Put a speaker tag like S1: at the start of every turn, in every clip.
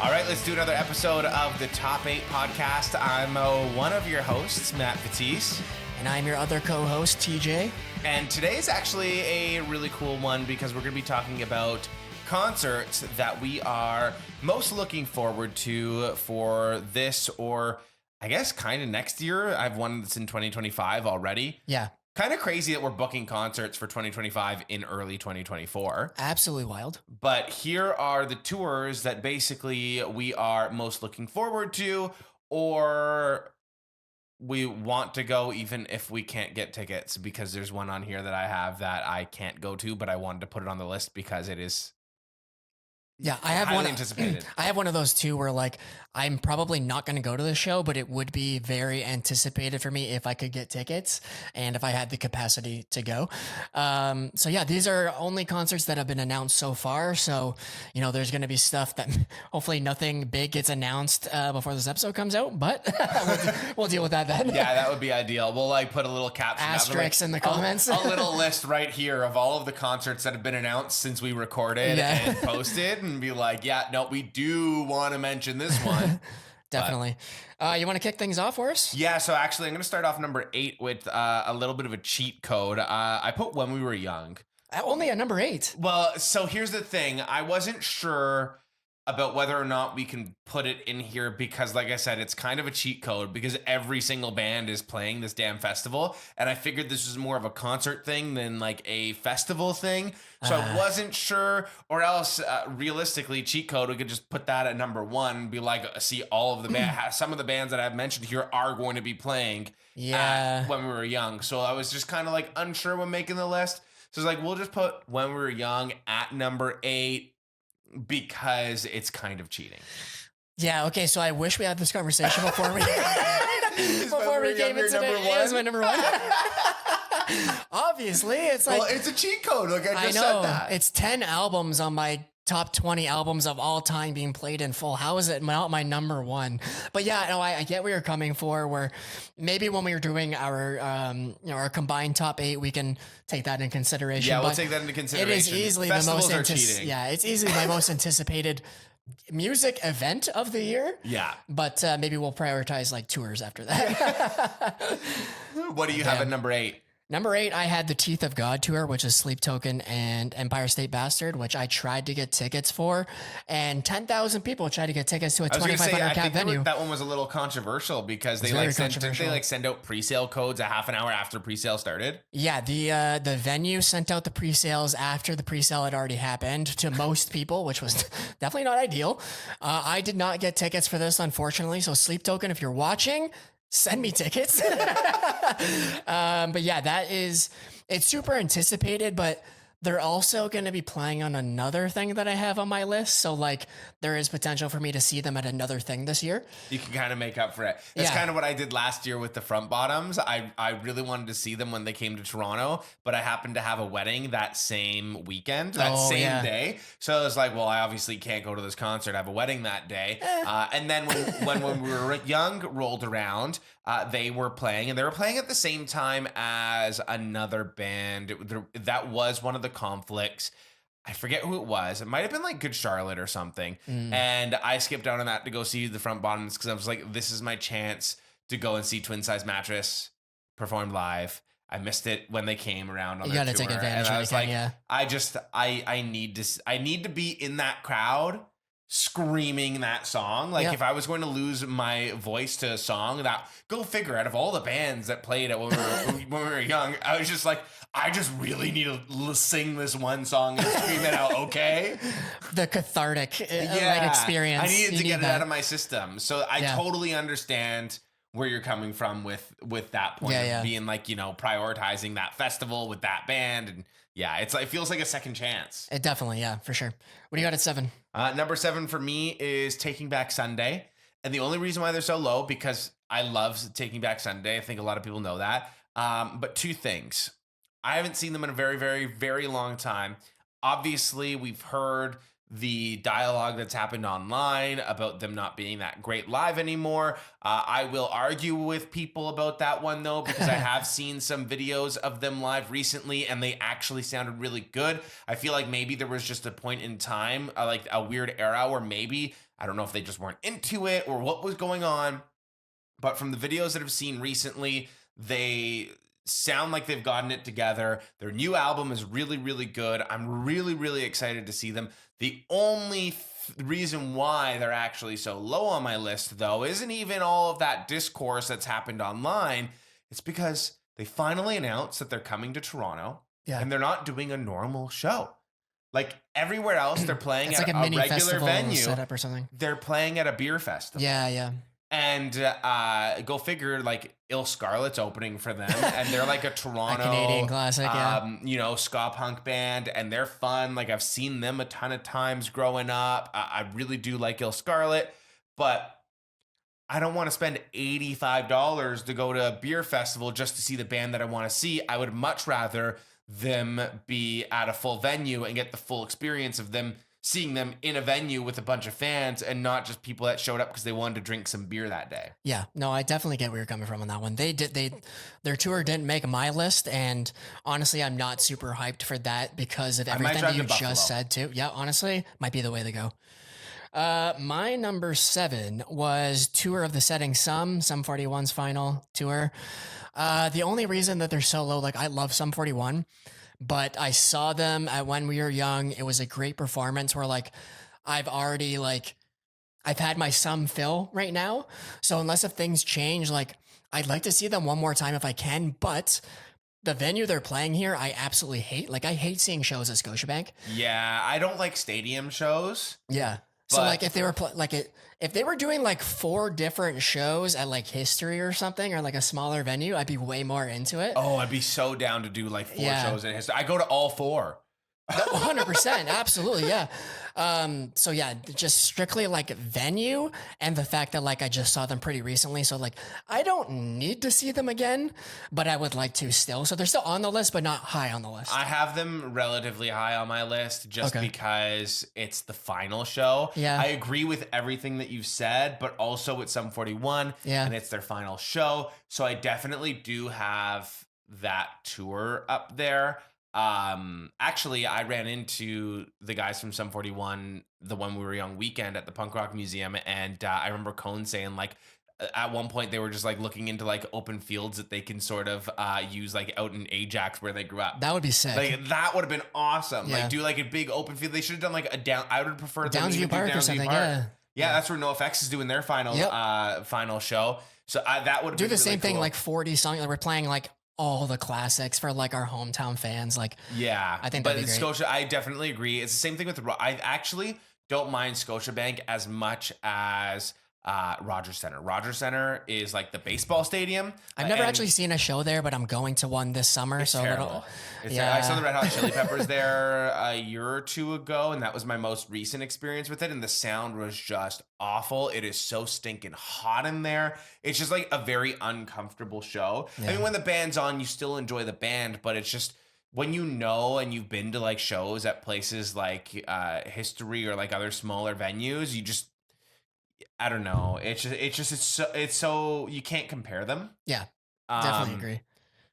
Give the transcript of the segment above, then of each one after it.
S1: All right, let's do another episode of the Top 8 podcast. I'm one of your hosts, Matt Batiste.
S2: And I'm your other co-host, TJ.
S1: And today's actually a really cool one because we're going to be talking about concerts that we are most looking forward to for this or I guess kind of next year. I have one that's in 2025 already.
S2: Yeah.
S1: Kind of crazy that we're booking concerts for 2025 in early 2024.
S2: Absolutely wild.
S1: But here are the tours that basically we are most looking forward to, or we want to go even if we can't get tickets, because there's one on here that I have that I can't go to, but I wanted to put it on the list because it is
S2: I have
S1: highly
S2: one
S1: anticipated.
S2: I have one of those too where like I'm probably not going to go to the show, but it would be very anticipated for me if I could get tickets and if I had the capacity to go. So yeah, these are only concerts that have been announced so far. So, you know, there's going to be stuff that hopefully nothing big gets announced before this episode comes out, but we'll deal with that then.
S1: Yeah, that would be ideal. We'll like put a little caption,
S2: asterisks in the comments.
S1: A little list right here of all of the concerts that have been announced since we recorded and posted. And be like, yeah, no, we do want to mention this one.
S2: Definitely. You want to kick things off for us?
S1: Yeah, so actually, I'm going to start off number 8 with a little bit of a cheat code. I put When We Were Young.
S2: Only at number 8.
S1: Well, so here's the thing. I wasn't sure about whether or not we can put it in here because, like I said, it's kind of a cheat code because every single band is playing this damn festival. And I figured this was more of a concert thing than like a festival thing. So I wasn't sure, or else realistically, cheat code, we could just put that at number 1 and be like, see all of the some of the bands that I've mentioned here are going to be playing When We Were Young. So I was just kind of like unsure when making the list. So it's like, we'll just put When We Were Young at number 8. Because it's kind of cheating.
S2: Yeah, okay, so I wish we had this conversation before we came into it. Is my number 1. Obviously, it's like...
S1: Well, it's a cheat code. Like I just said that.
S2: It's 10 albums on my top 20 albums of all time being played in full. How is it not my number 1? But yeah, no, I get where you're coming for, where maybe when we were doing our our combined top 8, we can take that in consideration.
S1: Yeah, we'll take that into consideration.
S2: It is easily
S1: Festivals the most
S2: it's easily my most anticipated music event of the year.
S1: Yeah.
S2: But maybe we'll prioritize like tours after that.
S1: What do you have at number 8?
S2: Number 8, I had the Teeth of God tour, which is Sleep Token and Empire State Bastard, which I tried to get tickets for, and 10,000 people tried to get tickets to a 2,500 cap venue.
S1: That one was a little controversial because they send out pre-sale codes a half an hour after pre-sale started.
S2: Yeah, the venue sent out the pre-sales after the pre-sale had already happened to most people, which was definitely not ideal. I did not get tickets for this, unfortunately. So Sleep Token, if you're watching, send me tickets. But yeah, it's super anticipated, but they're also going to be playing on another thing that I have on my list. So like there is potential for me to see them at another thing this year.
S1: You can kind of make up for it. That's kind of what I did last year with the Front Bottoms. I really wanted to see them when they came to Toronto, but I happened to have a wedding that same weekend, same day. So I was like, well, I obviously can't go to this concert. I have a wedding that day. And then when We Were Young rolled around, they were playing, and they were playing at the same time as another band. That was one of the conflicts. I forget who it was. It might have been like Good Charlotte or something. And I skipped out on that to go see the Front Bottoms because I was like, this is my chance to go and see Twin Size Mattress perform live. I missed it when they came around on their tour. You gotta take advantage. And I was like, I need to be in that crowd screaming that song. Like if I was going to lose my voice to a song, that go figure, out of all the bands that played it when we were young, I was just like, I just really need to sing this one song and scream it out. Okay.
S2: The cathartic experience.
S1: I needed to get it out of my system. So I totally understand where you're coming from with that point of being like, prioritizing that festival with that band. And it feels like a second chance.
S2: It definitely, for sure. What do you got at 7?
S1: Number 7 for me is Taking Back Sunday. And the only reason why they're so low, because I love Taking Back Sunday. I think a lot of people know that. But 2 things. I haven't seen them in a very, very, very long time. Obviously, we've heard the dialogue that's happened online about them not being that great live anymore. I will argue with people about that one though, because I have seen some videos of them live recently and they actually sounded really good. I feel like maybe there was just a point in time, like a weird era where maybe, I don't know if they just weren't into it or what was going on. But from the videos that I've seen recently, they sound like they've gotten it together. Their new album is really, really good. I'm really, really excited to see them. The only reason why they're actually so low on my list, though, isn't even all of that discourse that's happened online. It's because they finally announced that they're coming to Toronto and they're not doing a normal show. Like everywhere else, they're playing
S2: it's
S1: at
S2: like a
S1: a
S2: mini
S1: regular
S2: festival
S1: venue.
S2: setup or something.
S1: They're playing at a beer festival.
S2: Yeah.
S1: And go figure, like Il Scarlet's opening for them, and they're like a Toronto
S2: Canadian classic,
S1: ska punk band, and they're fun. Like I've seen them a ton of times growing up. I really do like Il Scarlet, but I don't want to spend $85 to go to a beer festival just to see the band that I want to see. I would much rather them be at a full venue and get the full experience of them seeing them in a venue with a bunch of fans and not just people that showed up because they wanted to drink some beer that day.
S2: Yeah, no, I definitely get where you're coming from on that one. Their tour didn't make my list, and honestly, I'm not super hyped for that because of everything that you just said too. Yeah, honestly, might be the way to go. My number 7 was Tour of the Setting Sun, Sum 41's final tour. The only reason that they're so low, like I love Sum 41, but I saw them at When We Were Young. It was a great performance where like I've had my sum fill right now. So unless if things change, like I'd like to see them one more time if I can, but the venue they're playing here, I absolutely hate. Like I hate seeing shows at Scotiabank.
S1: Yeah, I don't like stadium shows.
S2: Yeah. So like if they were if they were doing like 4 different shows at like History or something or like a smaller venue, I'd be way more into it.
S1: Oh, I'd be so down to do like 4 shows in History. I go to all 4.
S2: 100%, absolutely, yeah. So yeah, just strictly like venue and the fact that like I just saw them pretty recently, so like I don't need to see them again, but I would like to still. So they're still on the list, but not high on the list.
S1: I have them relatively high on my list just because it's the final show.
S2: Yeah,
S1: I agree with everything that you've said, but also it's Sum 41, and it's their final show, so I definitely do have that tour up there. Actually, I ran into the guys from Sum 41, the When We Were Young weekend at the Punk Rock Museum, and I remember Cone saying like at one point they were just like looking into like open fields that they can sort of use like out in Ajax where they grew up.
S2: That would be sick.
S1: Like that would have been awesome. Like do like a big open field. They should have done like a down. I would prefer
S2: Downsview Park or something.
S1: Park. Yeah, that's where NoFX is doing their final final show. So that would
S2: do the
S1: really
S2: same thing
S1: cool.
S2: like 40 songs. Like we're playing like all the classics for like our hometown fans. Like,
S1: yeah,
S2: I think that'd be great.
S1: Scotia, I definitely agree. It's the same thing with I actually don't mind Scotiabank as much as Rogers Center. Rogers Center is like the baseball stadium.
S2: I've never actually seen a show there, but I'm going to one this summer.
S1: It's
S2: so
S1: terrible. I saw the Red Hot Chili Peppers there a year or 2 ago, and that was my most recent experience with it. And the sound was just awful. It is so stinking hot in there. It's just like a very uncomfortable show. Yeah. I mean, when the band's on, you still enjoy the band, but it's just when you know and you've been to like shows at places like History or like other smaller venues, you just I don't know. It's so you can't compare them.
S2: Yeah, definitely agree.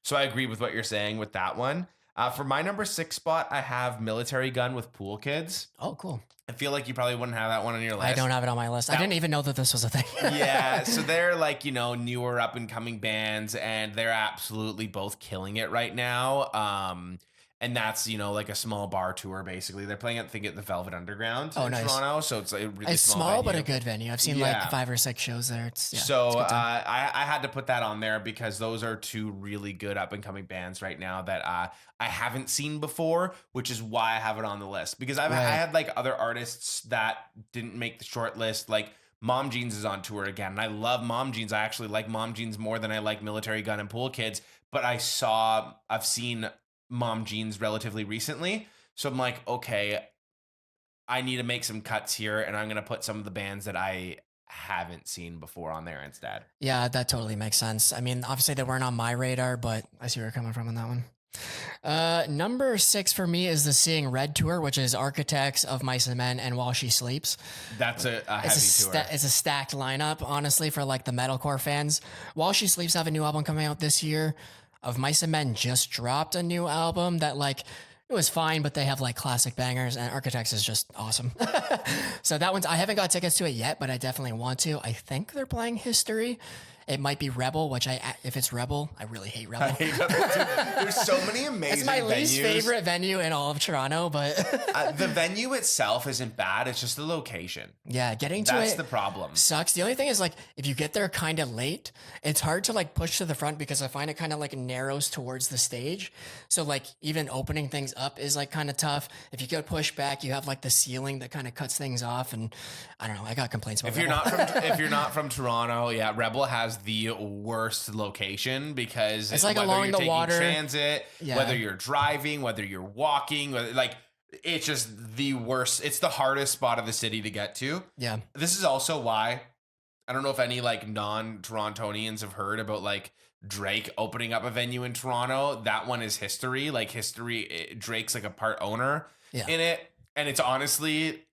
S1: So I agree with what you're saying with that one. For my number 6 spot, I have Military Gun with Pool Kids.
S2: Oh, cool.
S1: I feel like you probably wouldn't have that one on your list.
S2: I don't have it on my list. I didn't even know that this was a thing.
S1: Yeah, so they're like, newer up and coming bands, and they're absolutely both killing it right now. And that's, like a small bar tour, basically. They're playing, I think, at the Velvet Underground in Toronto. So it's a really
S2: small but a good venue. I've seen like 5 or 6 shows there. It's
S1: I had to put that on there because those are 2 really good up-and-coming bands right now that I haven't seen before, which is why I have it on the list. Because I had like other artists that didn't make the short list, like Mom Jeans is on tour again, and I love Mom Jeans. I actually like Mom Jeans more than I like Military Gun and Pool Kids, but I've seen Mom Jeans relatively recently. So I'm like, okay, I need to make some cuts here, and I'm going to put some of the bands that I haven't seen before on there instead.
S2: Yeah, that totally makes sense. I mean, obviously they weren't on my radar, but I see where you're coming from on that one. Number 6 for me is the Seeing Red tour, which is Architects, Of Mice and Men, and While She Sleeps.
S1: That's a heavy tour.
S2: It's a stacked lineup, honestly, for like the metalcore fans. While She Sleeps have a new album coming out this year. Of Mice and Men just dropped a new album that like it was fine, but they have like classic bangers, and Architects is just awesome. So that one's, I haven't got tickets to it yet, but I definitely want to. I think they're playing History. It might be Rebel, which if it's Rebel, I really hate Rebel.
S1: I hate Rebel too. There's so many amazing
S2: It's my
S1: venues.
S2: least favorite venue in all of Toronto, but
S1: The venue itself isn't bad. It's just the location.
S2: yeah, getting to
S1: That's
S2: it
S1: the problem.
S2: sucks. The only thing is like if you get there kind of late, it's hard to like push to the front because I find it kind of like narrows towards the stage. So like even opening things up is like kind of tough. If you get pushed back, you have like the ceiling that kind of cuts things off, and I don't know. I got complaints about
S1: If you're not from Toronto, yeah, Rebel has the worst location because
S2: It's like
S1: whether
S2: along
S1: you're
S2: the
S1: taking
S2: water.
S1: transit,
S2: Yeah.
S1: whether you're driving, whether you're walking, like it's just the worst. It's the hardest spot of the city to get to.
S2: Yeah.
S1: This is also why I don't know if any like non-Torontonians have heard about like Drake opening up a venue in Toronto. That one is History. Like History, Drake's like a part owner in it, and it's honestly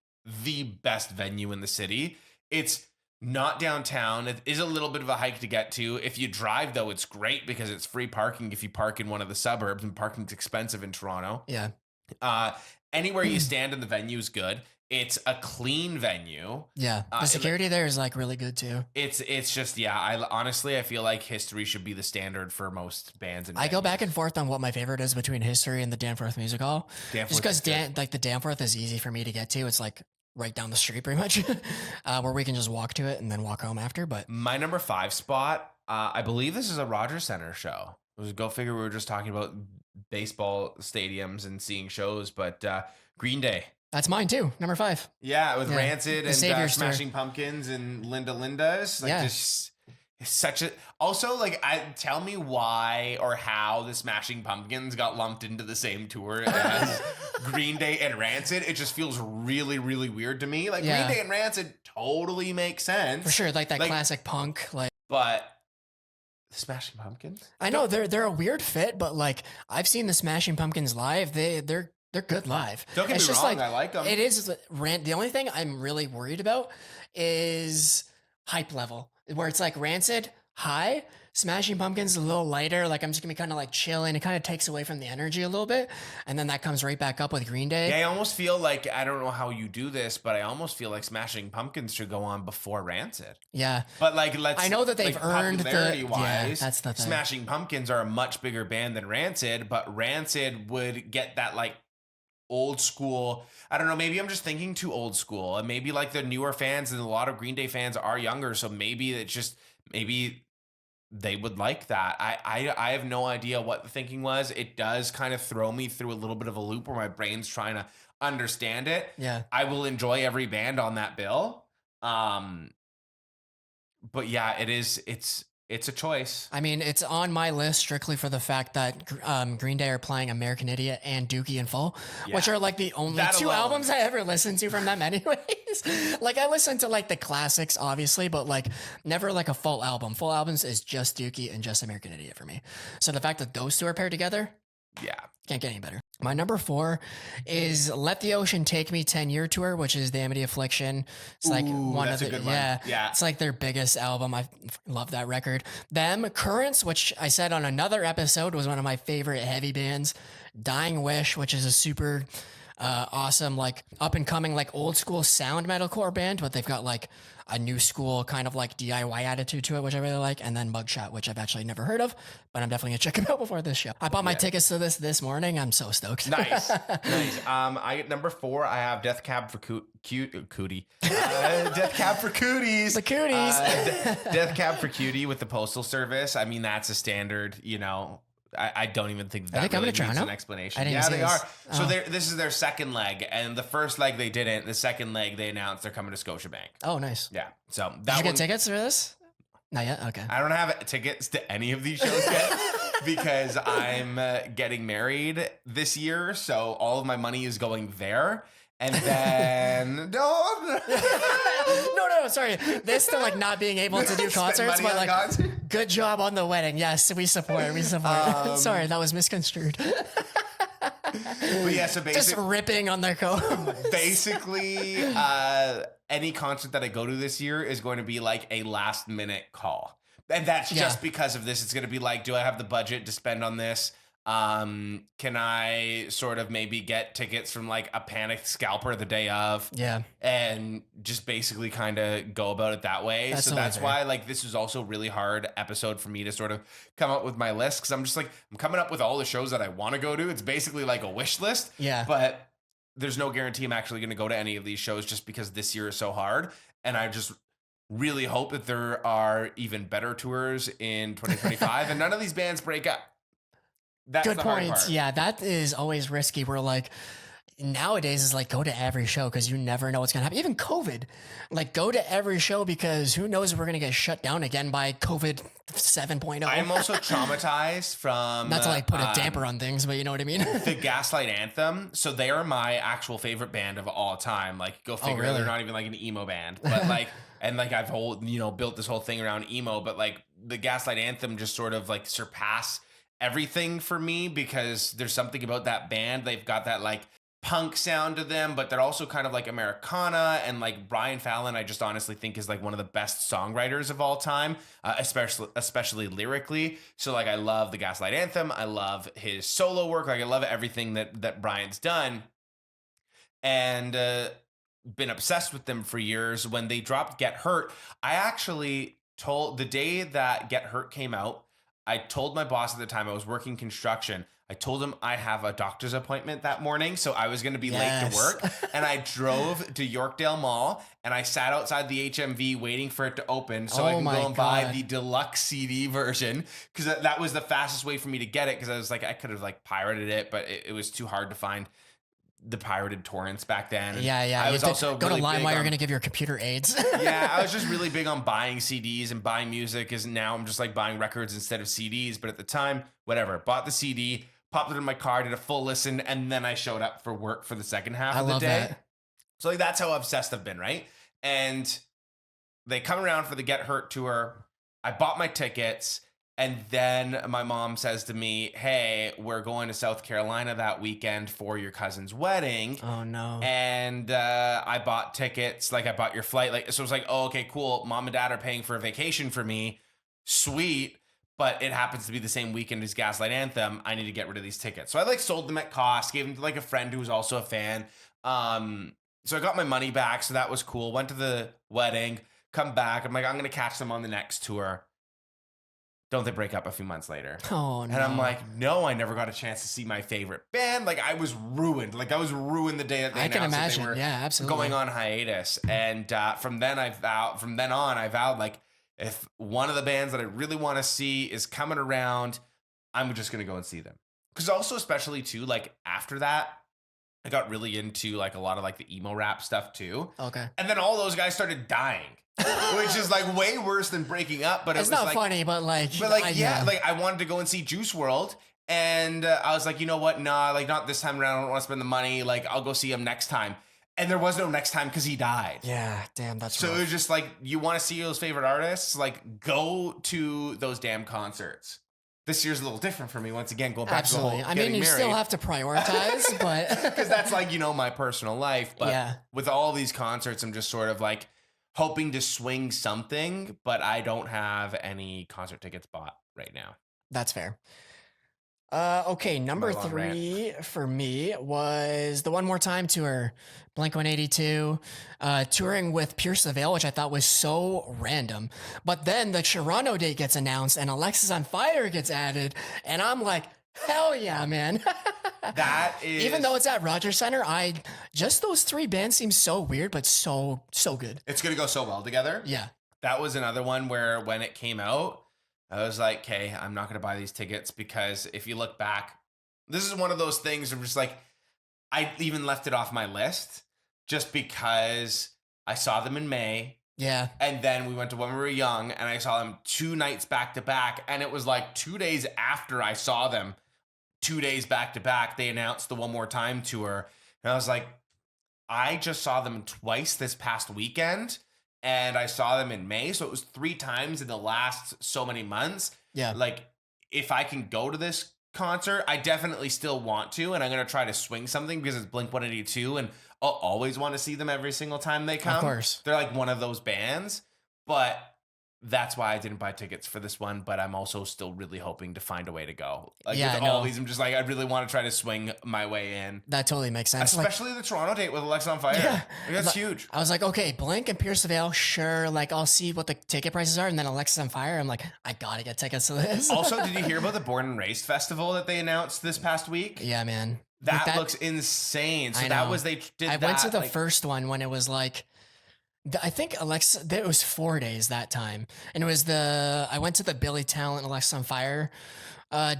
S1: the best venue in the city. It's not downtown. It is a little bit of a hike to get to. If you drive, though, it's great because it's free parking if you park in one of the suburbs, and parking's expensive in Toronto.
S2: Yeah.
S1: Anywhere you stand in the venue is good. It's a clean venue.
S2: Yeah. The security there is like really good too.
S1: It's just, yeah, I feel like History should be the standard for most bands. And
S2: I go back and forth on what my favorite is between History and the Danforth Music Hall. Just because the Danforth is easy for me to get to. It's like right down the street pretty much, where we can just walk to it and then walk home after. But
S1: my number 5 spot, I believe this is a Rogers Center show. Go figure, we were just talking about baseball stadiums and seeing shows, but Green Day.
S2: That's mine too. Number 5.
S1: Yeah, with Rancid and Smashing
S2: Tour.
S1: Pumpkins and Linda's. Like just such a. Also, like, tell me why or how the Smashing Pumpkins got lumped into the same tour as Green Day and Rancid. It just feels really, really weird to me. Like Green Day and Rancid totally make sense
S2: for sure. Like that classic punk, like.
S1: But the Smashing Pumpkins.
S2: I know they're a weird fit, but like I've seen the Smashing Pumpkins live. They're good live.
S1: Don't get me wrong,
S2: like,
S1: I like them.
S2: It is the only thing I'm really worried about is hype level, where it's like Rancid high, Smashing Pumpkins a little lighter. Like I'm just gonna be kind of like chilling. It kind of takes away from the energy a little bit, and then that comes right back up with Green Day.
S1: Yeah, I almost feel like, I don't know how you do this, but I almost feel like Smashing Pumpkins should go on before Rancid.
S2: Yeah,
S1: but like
S2: I know that they've earned
S1: popularity-wise,
S2: that's the thing.
S1: Smashing Pumpkins are a much bigger band than Rancid, but Rancid would get that like old school. I don't know, maybe I'm just thinking too old school, and maybe like the newer fans and a lot of Green Day fans are younger, so maybe they would like that. I have no idea what the thinking was. It does kind of throw me through a little bit of a loop where my brain's trying to understand it.
S2: Yeah.
S1: I will enjoy every band on that bill. But yeah, it's a choice.
S2: I mean, it's on my list strictly for the fact that Green Day are playing American Idiot and Dookie in Full, which are like the only two albums I ever listened to from them anyways. Like I listened to like the classics, obviously, but like never like a full album. Full albums is just Dookie and just American Idiot for me. So the fact that those two are paired together, can't get any better. My number 4 is Let the Ocean Take Me 10-year tour, which is the Amity Affliction. It's like one of the yeah. It's like their biggest album. I love that record. Them, Currents, which I said on another episode was one of my favorite heavy bands. Dying Wish, which is a super awesome, like up and coming, like old school sound metalcore band, but they've got like a new school kind of like DIY attitude to it, which I really like. And then Mugshot, which I've actually never heard of, but I'm definitely gonna check them out before this show. I bought my tickets to this morning. I'm so stoked.
S1: Nice. I number 4, I have Death Cab for Cootie. Death Cab for Cooties.
S2: The Cooties.
S1: Death Cab for Cutie with the Postal Service. I mean, that's a standard, I don't even think that really needs an explanation. Yeah, they are. So this is their second leg, and the first leg they didn't. The second leg they announced they're coming to Scotiabank.
S2: Oh, nice.
S1: Yeah. So
S2: did you get tickets for this? Not yet. Okay.
S1: I don't have tickets to any of these shows yet because I'm getting married this year, so all of my money is going there. And then no,
S2: sorry. This to like not being able to do concerts, but like Good job on the wedding. Yes, we support. We support. Sorry, that was misconstrued.
S1: But yeah, so basically,
S2: just ripping on their coat.
S1: Basically, any concert that I go to this year is going to be like a last minute call. And that's just because of this. It's going to be like, do I have the budget to spend on this? Can I sort of maybe get tickets from like a panicked scalper the day of?
S2: Yeah.
S1: And just basically kind of go about it that way. So that's why like this is also a really hard episode for me to sort of come up with my list. Cause I'm just like, I'm coming up with all the shows that I want to go to. It's basically like a wish list.
S2: Yeah.
S1: But there's no guarantee I'm actually going to go to any of these shows just because this year is so hard. And I just really hope that there are even better tours in 2025 and none of these bands break up. That's
S2: good point. Yeah, that is always risky. We're like, nowadays is like, go to every show because you never know what's going to happen. Even COVID, like go to every show because who knows if we're going to get shut down again by COVID 7.0.
S1: I'm also traumatized from...
S2: Not to like put a damper on things, but you know what I mean?
S1: The Gaslight Anthem. So they are my actual favorite band of all time. Like go figure, they're not even like an emo band. But like, and like I've built this whole thing around emo, but like the Gaslight Anthem just sort of like surpass everything for me because there's something about that band. They've got that like punk sound to them, but they're also kind of like Americana, and like Brian Fallon I just honestly think is like one of the best songwriters of all time, especially lyrically. So like I love the Gaslight Anthem, I love his solo work, like I love everything that Brian's done, and been obsessed with them for years. When they dropped Get Hurt, I actually told the day that Get Hurt came out, I told my boss at the time, I was working construction. I told him I have a doctor's appointment that morning, so I was going to be late to work. And I drove to Yorkdale Mall, and I sat outside the HMV waiting for it to open so I can go and buy the deluxe CD version, because that was the fastest way for me to get it, because I was like, I could have like pirated it, but it was too hard to find the pirated torrents back then. And
S2: yeah.
S1: I was also
S2: go
S1: really
S2: to LimeWire. You're gonna give your computer AIDS.
S1: Yeah, I was just really big on buying CDs and buying music. As now I'm just like buying records instead of CDs. But at the time, whatever. Bought the CD, popped it in my car, did a full listen, and then I showed up for work for the second half of the day. That. So like that's how obsessed I've been, right? And they come around for the Get Hurt tour. I bought my tickets. And then my mom says to me, hey, we're going to South Carolina that weekend for your cousin's wedding.
S2: Oh, no.
S1: And I bought tickets. Like, I bought your flight. Like, so it was like, oh, okay, cool. Mom and dad are paying for a vacation for me. Sweet. But it happens to be the same weekend as Gaslight Anthem. I need to get rid of these tickets. So I, like, sold them at cost. Gave them to, like, a friend who was also a fan. So I got my money back. So that was cool. Went to the wedding. Come back. I'm like, I'm going to catch them on the next tour. Don't they break up a few months later?
S2: Oh, no.
S1: And I'm like, no, I never got a chance to see my favorite band. Like, I was ruined. Like, I was ruined the day that they announced that they were
S2: absolutely
S1: going on hiatus. And from then on, I vowed, like, if one of the bands that I really want to see is coming around, I'm just going to go and see them. Because also, especially, too, like, after that, I got really into, like, a lot of, like, the emo rap stuff, too.
S2: Okay.
S1: And then all those guys started dying. Which is like way worse than breaking up, but
S2: it's
S1: it was
S2: not
S1: like,
S2: funny, but like
S1: yeah, like I wanted to go and see Juice WRLD, and I was like, you know what, nah, like not this time around. I don't want to spend the money. Like I'll go see him next time, and there was no next time because he died.
S2: Yeah, damn, that's
S1: so
S2: rough.
S1: it was just like, you want to see those favorite artists, like go to those damn concerts. This year's a little different for me. Once again, going back to the whole getting married.
S2: Still have to prioritize, but
S1: because that's like, you know, my personal life. But
S2: yeah, with
S1: all these concerts, I'm just sort of like hoping to swing something, but I don't have any concert tickets bought right now.
S2: That's fair. Okay, number 3 for me was the One More Time tour, Blink-182, touring with Pierce the Veil, which I thought was so random. But then the Toronto date gets announced and Alexis on Fire gets added, and I'm like, hell yeah, man.
S1: That is,
S2: even though it's at Rogers Center, just those 3 bands seem so weird, but so good.
S1: It's gonna go so well together.
S2: Yeah.
S1: That was another one where when it came out, I was like, okay, I'm not gonna buy these tickets, because if you look back, this is one of those things where just like, I even left it off my list just because I saw them in May.
S2: Yeah.
S1: And then we went to When We Were Young, and I saw them 2 nights back to back. And it was like 2 days after I saw them, 2 days back to back, they announced the One More Time tour. And I was like, I just saw them twice this past weekend. and I saw them in May. So it was 3 times in the last so many months.
S2: Yeah.
S1: Like, if I can go to this concert, I definitely still want to, and I'm gonna try to swing something because it's Blink 182, and I'll always want to see them every single time they come.
S2: Of course.
S1: They're like one of those bands, but that's why I didn't buy tickets for this one, but I'm also still really hoping to find a way to go. Like, with all these, I'm just like, I really want to try to swing my way in.
S2: That totally makes sense.
S1: Especially the Toronto date with Alexa on Fire. Yeah. Like, that's huge.
S2: I was like, okay, Blink and Pierce the Veil, sure. Like, I'll see what the ticket prices are. And then Alexis on Fire, I'm like, I gotta get tickets to this.
S1: Also, did you hear about the Born and Raised Festival that they announced this past week?
S2: Yeah, man.
S1: That looks insane. So that was, they did
S2: I went to the first one when it was like, I think Alexa, it was 4 days that time. And it was I went to the Billy Talent Alexa on Fire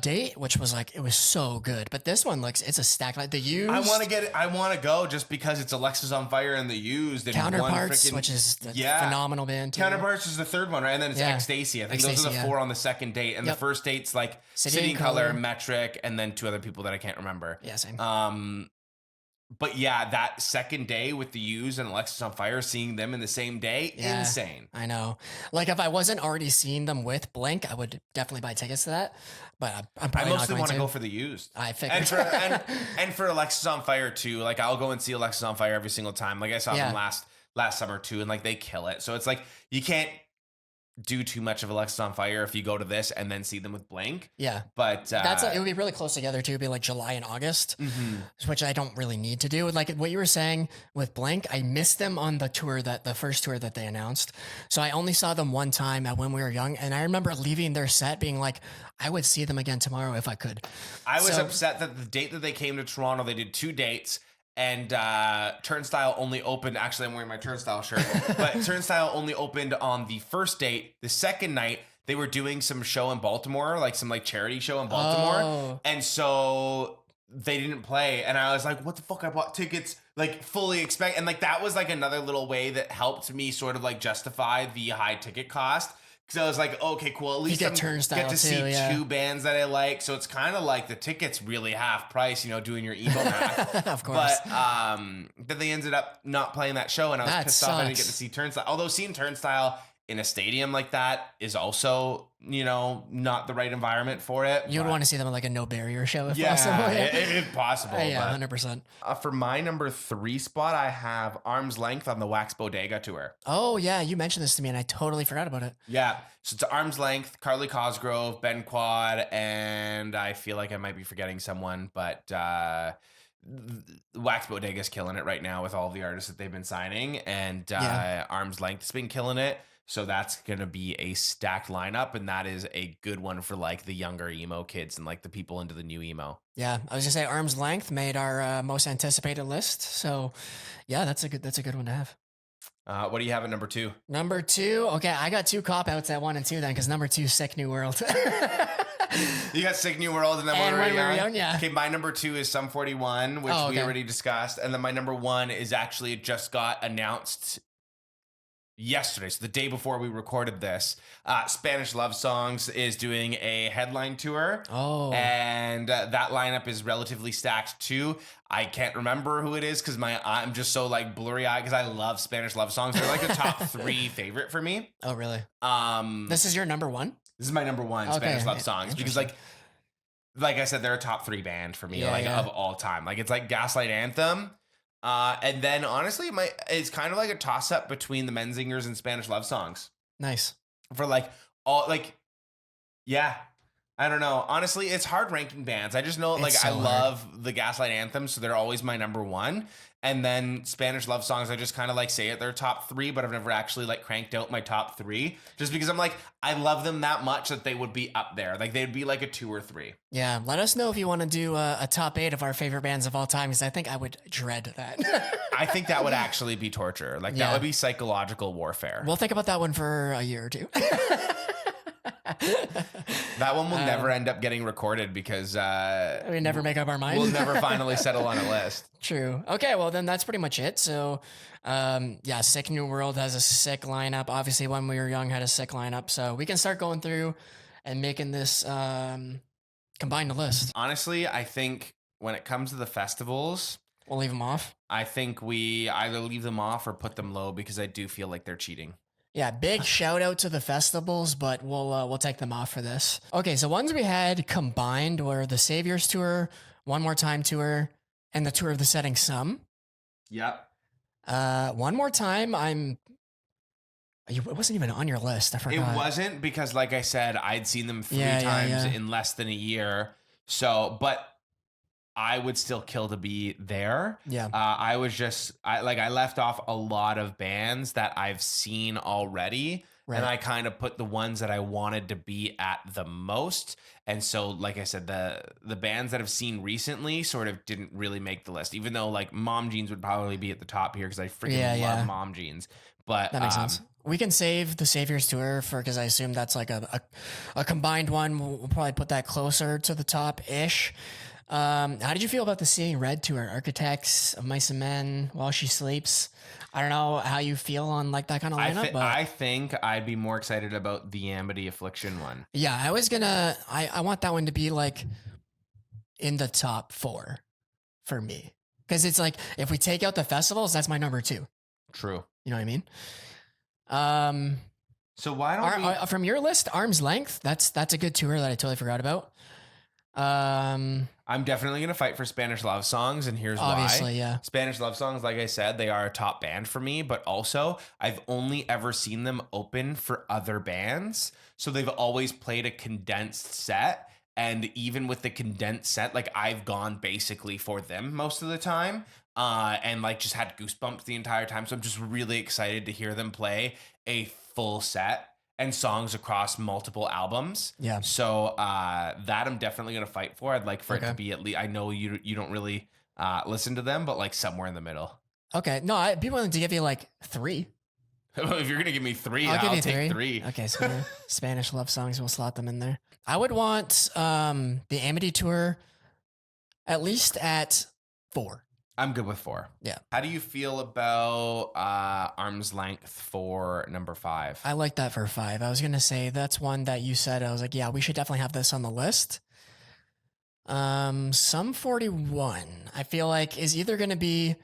S2: date, which was like, it was so good. But this one it's a stack, like the Used.
S1: I want to go just because it's Alexis on Fire and the Used. And
S2: Counterparts, which is a phenomenal band too.
S1: Counterparts is the third one, right? And then it's Ecstasy. I think those are the 4 on the second date. And the first date's like City and Color, Metric, and then 2 other people that I can't remember.
S2: Yeah, same.
S1: But yeah, that second day with the Used and Alexis on Fire, seeing them in the same day, insane.
S2: I know. Like, if I wasn't already seeing them with Blink, I would definitely buy tickets to that. But I'm probably
S1: I mostly want to go for the Used.
S2: I figured.
S1: And for Alexis on Fire too. Like, I'll go and see Alexis on Fire every single time. Like, I saw them last summer too, and like they kill it. So it's like you can't do too much of Alexis on Fire if you go to this and then see them with Blink.
S2: Yeah.
S1: But
S2: it would be really close together too. It'd be like July and August, which I don't really need to do. Like what you were saying with Blink, I missed them on the first tour that they announced. So I only saw them one time when we were young. And I remember leaving their set being like, I would see them again tomorrow if I could.
S1: I was upset that the date that they came to Toronto, they did 2 dates. And Turnstile only opened, actually I'm wearing my Turnstile shirt, but Turnstile only opened on the first date. The second night, they were doing some show in Baltimore, like some like charity show in Baltimore.
S2: Oh.
S1: And so they didn't play. And I was like, what the fuck? I bought tickets, like fully expect. And like that was like another little way that helped me sort of like justify the high ticket cost. Because I was like, okay, cool. At least I get to see 2 bands that I like. So it's kind of like the tickets really half price, doing your emo math.
S2: Of course.
S1: But then they ended up not playing that show, and I was pissed off I didn't get to see Turnstile. Although seeing Turnstile in a stadium like that is also, not the right environment for it.
S2: You would want to see them at like a No Barrier show if possible.
S1: If possible.
S2: Yeah, 100%.
S1: For my number 3 spot, I have Arm's Length on the Wax Bodega tour.
S2: Oh, yeah. You mentioned this to me and I totally forgot about it.
S1: Yeah. So it's Arm's Length, Carly Cosgrove, Ben Quad, and I feel like I might be forgetting someone, but Wax Bodega's killing it right now with all the artists that they've been signing, and Arm's Length has been killing it. So that's going to be a stacked lineup, and that is a good one for like the younger emo kids and like the people into the new emo.
S2: Yeah, I was going to say Arm's Length made our most anticipated list. So yeah, that's a good one to have.
S1: What do you have at number 2?
S2: Number 2. Okay, I got 2 cop-outs at 1 and 2 then, because number 2 is Sick New World.
S1: You got Sick New World, and then
S2: when we were young, yeah.
S1: Okay, my number 2 is Sum 41, which we already discussed, and then my number 1 is actually just got announced yesterday, so the day before we recorded this. Spanish Love Songs is doing a headline tour.
S2: Oh.
S1: And that lineup is relatively stacked too. I can't remember who it is because I'm just so like blurry eyed because I love Spanish Love Songs. They're like a top 3 favorite for me.
S2: Oh, really? This is your number 1?
S1: This is my number 1, Spanish Love Songs, because like I said, they're a top 3 band for me, of all time. Like it's like Gaslight Anthem. And then honestly, it's kind of like a toss up between the Menzingers and Spanish Love Songs.
S2: Nice.
S1: For I don't know. Honestly, it's hard ranking bands. I just know I love the Gaslight Anthem, so they're always my number 1. And then Spanish Love Songs, I just kind of like say it, they're top 3, but I've never actually like cranked out my top 3 just because I'm like, I love them that much that they would be up there. Like they'd be like a 2 or 3.
S2: Yeah. Let us know if you want to do a top 8 of our favorite bands of all time, because I think I would dread that.
S1: I think that would actually be torture. Like that would be psychological warfare.
S2: We'll think about that one for a year or 2.
S1: That one will never end up getting recorded because
S2: we never make up our mind.
S1: We'll never finally settle on a list.
S2: True. Okay, well then that's pretty much it. So Sick New World has a sick lineup. Obviously When We Were Young had a sick lineup. So we can start going through and making this combine the list.
S1: Honestly, I think when it comes to the festivals,
S2: we'll leave them off.
S1: I think we either leave them off or put them low because I do feel like they're cheating.
S2: Yeah, big shout out to the festivals, but we'll take them off for this. Okay, so ones we had combined were the Saviors Tour, One More Time Tour, and the Tour of the Setting Sun.
S1: Yep.
S2: One More Time, it wasn't even on your list. I forgot.
S1: It wasn't because, like I said, I'd seen them three
S2: Yeah,
S1: times
S2: yeah.
S1: in less than a year. So, but I would still kill to be there.
S2: Yeah.
S1: I left off a lot of bands that I've seen already.
S2: Right.
S1: And I kind of put the ones that I wanted to be at the most. And so, like I said, the bands that I've seen recently sort of didn't really make the list, even though like Mom Jeans would probably be at the top here because I freaking love Mom Jeans. But
S2: that makes sense. We can save the Saviors Tour because I assume that's like a combined one. We'll probably put that closer to the top-ish. How did you feel about the Seeing Red Tour? Architects of Mice and Men, While She Sleeps. I don't know how you feel on like that kind of lineup, but
S1: I think I'd be more excited about the Amity Affliction one.
S2: Yeah, I want that one to be like in the top 4 for me. Because it's like, if we take out the festivals, that's my number 2.
S1: True.
S2: You know what I mean?
S1: So why don't we...
S2: from your list, Arm's Length, that's a good tour that I totally forgot about.
S1: I'm definitely going to fight for Spanish Love Songs, and here's
S2: obviously,
S1: why.
S2: Yeah.
S1: Spanish Love Songs, like I said, they are a top band for me, but also I've only ever seen them open for other bands. So they've always played a condensed set. And even with the condensed set, like I've gone basically for them most of the time. And like just had goosebumps the entire time. So I'm just really excited to hear them play a full set and songs across multiple albums.
S2: Yeah.
S1: So that I'm definitely gonna fight for. I'd like for it to be at least. I know you don't really listen to them, but like somewhere in the middle.
S2: Okay. No, I'd be willing to give you like 3.
S1: If you're gonna give me 3,
S2: I'll
S1: take 3.
S2: Okay, so Spanish Love Songs, we'll slot them in there. I would want the Amity Tour at least at 4.
S1: I'm good with 4.
S2: Yeah.
S1: How do you feel about Arm's Length for number 5?
S2: I like that for 5. I was gonna say that's one that you said. I was like, yeah, we should definitely have this on the list. Sum 41, I feel like is either gonna be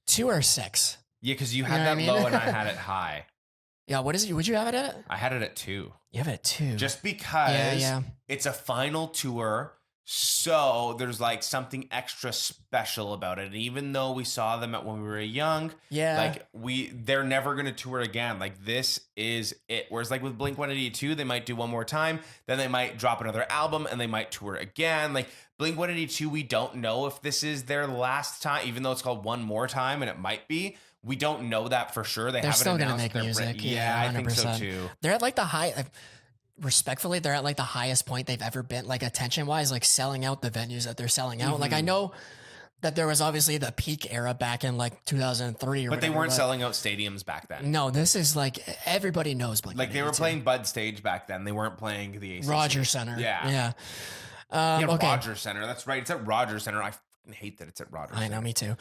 S2: 2 or 6.
S1: Yeah, because you had that low and I had it high.
S2: Yeah, what is it? Would you have it at?
S1: I had it at 2.
S2: You have it at 2.
S1: Just because it's a final tour, so there's like something extra special about it. And even though we saw them when we were young, like they're never gonna tour again. Like this is it. Whereas like with Blink-182, they might do one more time, then they might drop another album and they might tour again. Like Blink-182, we don't know if this is their last time, even though it's called One More Time, and it might be. We don't know that for sure. They're
S2: still going to make music.
S1: Yeah, 100%. I think so too.
S2: They're at like respectfully, they're at like the highest point they've ever been, like attention wise, like selling out the venues that they're selling out. Like I know that there was obviously the peak era back in like 2003 or
S1: but they weren't selling out stadiums back then.
S2: No, this is like everybody knows Blink.
S1: Like they were playing Bud Stage back then. They weren't playing the ACC.
S2: Rogers Center.
S1: Yeah.
S2: Okay.
S1: Rogers Center. That's right. It's at Rogers Center. I hate that it's at Rogers Center.
S2: I know, me too.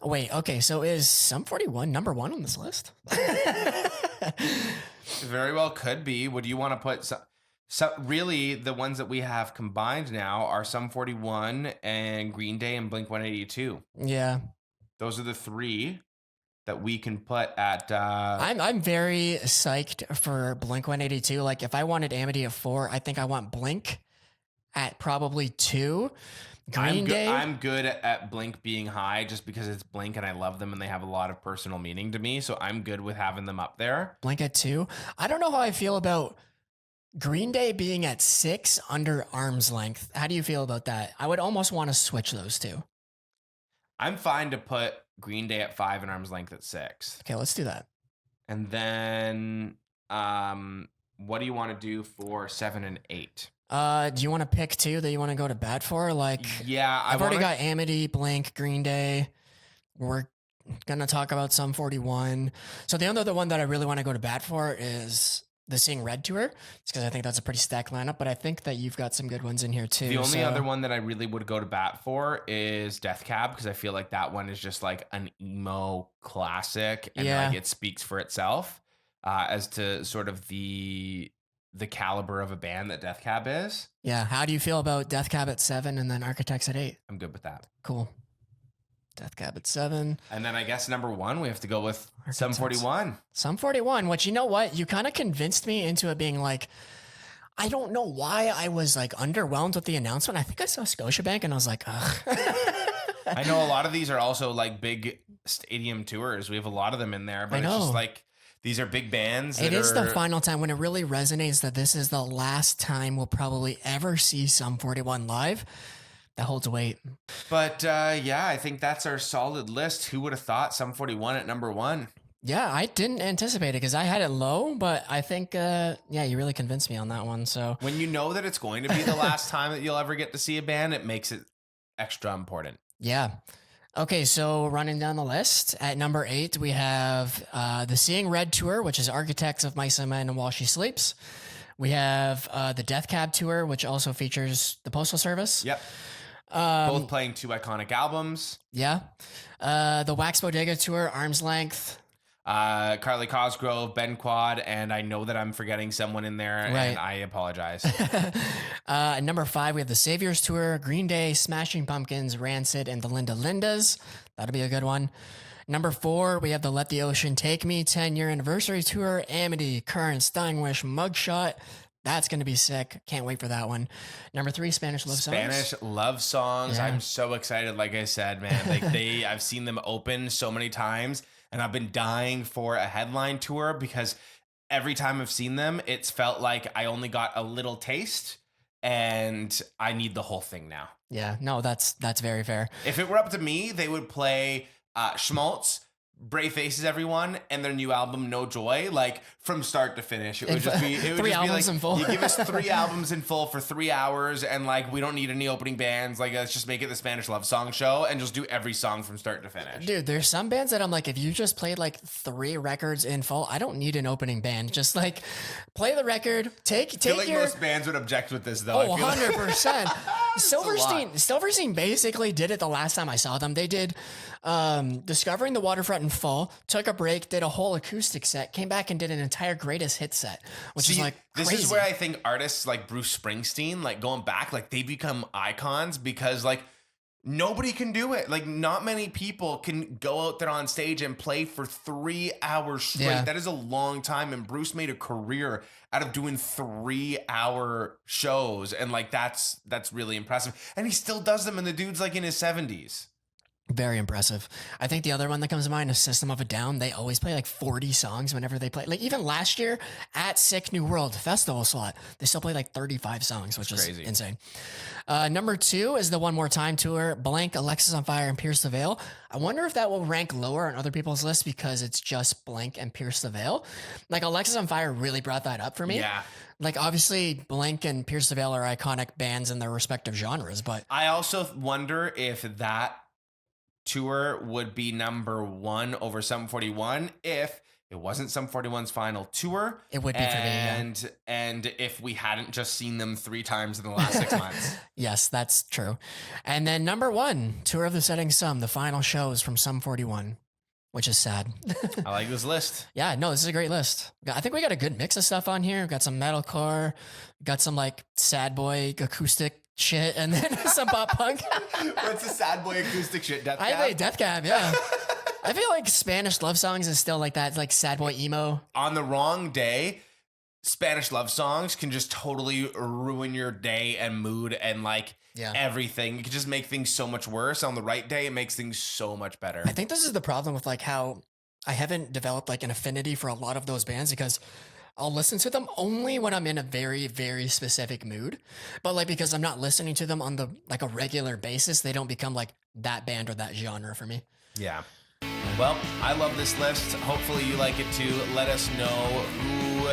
S2: Wait, okay, so is Sum 41 number 1 on this list?
S1: Very well could be. Would you want to put so really the ones that we have combined now are Sum 41 and Green Day and Blink-182.
S2: Yeah.
S1: Those are the 3 that we can put at
S2: I'm very psyched for Blink-182. Like if I wanted Amity at 4, I think I want Blink at probably 2. Green Day.
S1: I'm good at Blink being high just because it's Blink and I love them and they have a lot of personal meaning to me. So I'm good with having them up there.
S2: Blink at 2. I don't know how I feel about Green Day being at 6 under Arm's Length. How do you feel about that? I would almost want to switch those 2.
S1: I'm fine to put Green Day at 5 and Arm's Length at 6.
S2: Okay, let's do that.
S1: And then what do you want to do for 7 and 8?
S2: Do you want to pick 2 that you want to go to bat for? Like,
S1: yeah,
S2: I've already got Amity, Blink, Green Day. We're gonna talk about Sum 41. So the other one that I really want to go to bat for is the Seeing Red Tour. It's because I think that's a pretty stacked lineup, but I think that you've got some good ones in here too.
S1: The only other one that I really would go to bat for is Death Cab because I feel like that one is just like an emo classic and like it speaks for itself as to sort of the caliber of a band that Death Cab is. Yeah.
S2: How do you feel about Death Cab at 7 and then Architects at 8?
S1: I'm good with that.
S2: Cool. Death Cab at 7.
S1: And then I guess number 1, we have to go with Sum 41.
S2: Sum 41, which, you know what? You kind of convinced me into it being like, I don't know why I was like underwhelmed with the announcement. I think I saw Scotiabank and I was like, ugh.
S1: I know a lot of these are also like big stadium tours. We have a lot of them in there, but it's just like, these are big bands.
S2: It is the final time when it really resonates that this is the last time we'll probably ever see Sum 41 live. That holds weight.
S1: But yeah, I think that's our solid list. Who would have thought Sum 41 at number 1?
S2: Yeah, I didn't anticipate it because I had it low, but I think, yeah, you really convinced me on that one. So
S1: when you know that it's going to be the last time that you'll ever get to see a band, it makes it extra important.
S2: Yeah. Okay, so running down the list, at number 8, we have the Seeing Red Tour, which is Architects of Mice and Men and While She Sleeps. We have the Death Cab Tour, which also features the Postal Service.
S1: Yep. Both playing 2 iconic albums.
S2: Yeah. The Wax Bodega Tour, Arm's Length.
S1: Carly Cosgrove, Ben Quad, and I know that I'm forgetting someone in there, and I apologize.
S2: At number 5, we have the Saviors Tour, Green Day, Smashing Pumpkins, Rancid, and the Linda Lindas. That'll be a good one. Number 4, we have the Let the Ocean Take Me 10-year anniversary tour, Amity, Current, Steinwish, Mugshot. That's going to be sick. Can't wait for that one. Number 3, Spanish Love Songs.
S1: Spanish Love Songs.
S2: Yeah.
S1: I'm so excited. Like I said, man, like I've seen them open so many times, and I've been dying for a headline tour because every time I've seen them, it's felt like I only got a little taste, and I need the whole thing now.
S2: Yeah, no, that's very fair.
S1: If it were up to me, they would play Schmaltz, Brave Faces, Everyone, and their new album No Joy, like from start to finish. It would just be
S2: 3 albums in full.
S1: You give us 3 albums in full for 3 hours, and like we don't need any opening bands. Like let's just make it the Spanish Love Song show and just do every song from start to finish.
S2: Dude, there's some bands that I'm like, if you just played like 3 records in full, I don't need an opening band. Just like play the record, take
S1: I feel like
S2: your.
S1: most bands would object with this though.
S2: Oh,
S1: I feel
S2: 100%.
S1: Like
S2: Silverstein basically did it the last time I saw them. They did Discovering the Waterfront in full, took a break, did a whole acoustic set, came back and did an entire greatest hit set, which is like crazy.
S1: This is where I think artists like Bruce Springsteen, like going back, like they become icons because like nobody can do it. Like not many people can go out there on stage and play for 3 hours straight.
S2: Yeah.
S1: That is a long time. And Bruce made a career out of doing 3-hour shows. And like, that's really impressive. And he still does them. And the dude's like in his 70s.
S2: Very impressive. I think the other one that comes to mind is System of a Down. They always play like 40 songs whenever they play. Like even last year at Sick New World Festival slot, they still played like 35 songs, which is
S1: crazy.
S2: Insane. Number 2 is the One More Time tour, Blank, Alexis on Fire, and Pierce the Veil. I wonder if that will rank lower on other people's lists because it's just Blank and Pierce the Veil. Like Alexis on Fire really brought that up for me.
S1: Yeah.
S2: Like obviously Blank and Pierce the Veil are iconic bands in their respective genres, but
S1: I also wonder if that tour would be number 1 over Sum 41 if it wasn't Sum 41's final tour.
S2: It would be for me, yeah.
S1: And if we hadn't just seen them 3 times in the last 6 months.
S2: Yes, that's true. And then number 1, Tour of the Setting Sun, the final shows from Sum 41, which is sad.
S1: I like this list.
S2: Yeah, no, this is a great list. I think we got a good mix of stuff on here. We've got some metalcore, got some like sad boy acoustic shit, and then some pop punk.
S1: What's the sad boy acoustic shit? Death Cab?
S2: I think Death Cab, yeah. I feel like Spanish Love Songs is still like that, like sad boy emo.
S1: On the wrong day, Spanish Love Songs can just totally ruin your day and mood and like everything. It can just make things so much worse. On the right day, it makes things so much better.
S2: I think this is the problem with like how I haven't developed like an affinity for a lot of those bands because I'll listen to them only when I'm in a very, very specific mood. But like, because I'm not listening to them on the like a regular basis, they don't become like that band or that genre for me.
S1: Yeah. Well, I love this list. Hopefully you like it too. Let us know who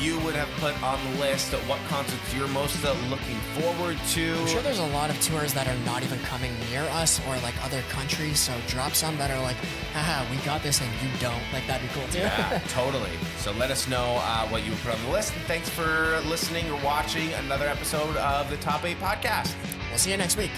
S1: you would have put on the list, what concerts you're most looking forward to.
S2: I'm sure there's a lot of tours that are not even coming near us or like other countries. So drop some that are like, haha, we got this and you don't. Like that'd be cool too.
S1: Yeah, totally. So let us know what you would put on the list. And thanks for listening or watching another episode of the Top 8 podcast.
S2: We'll see you next week.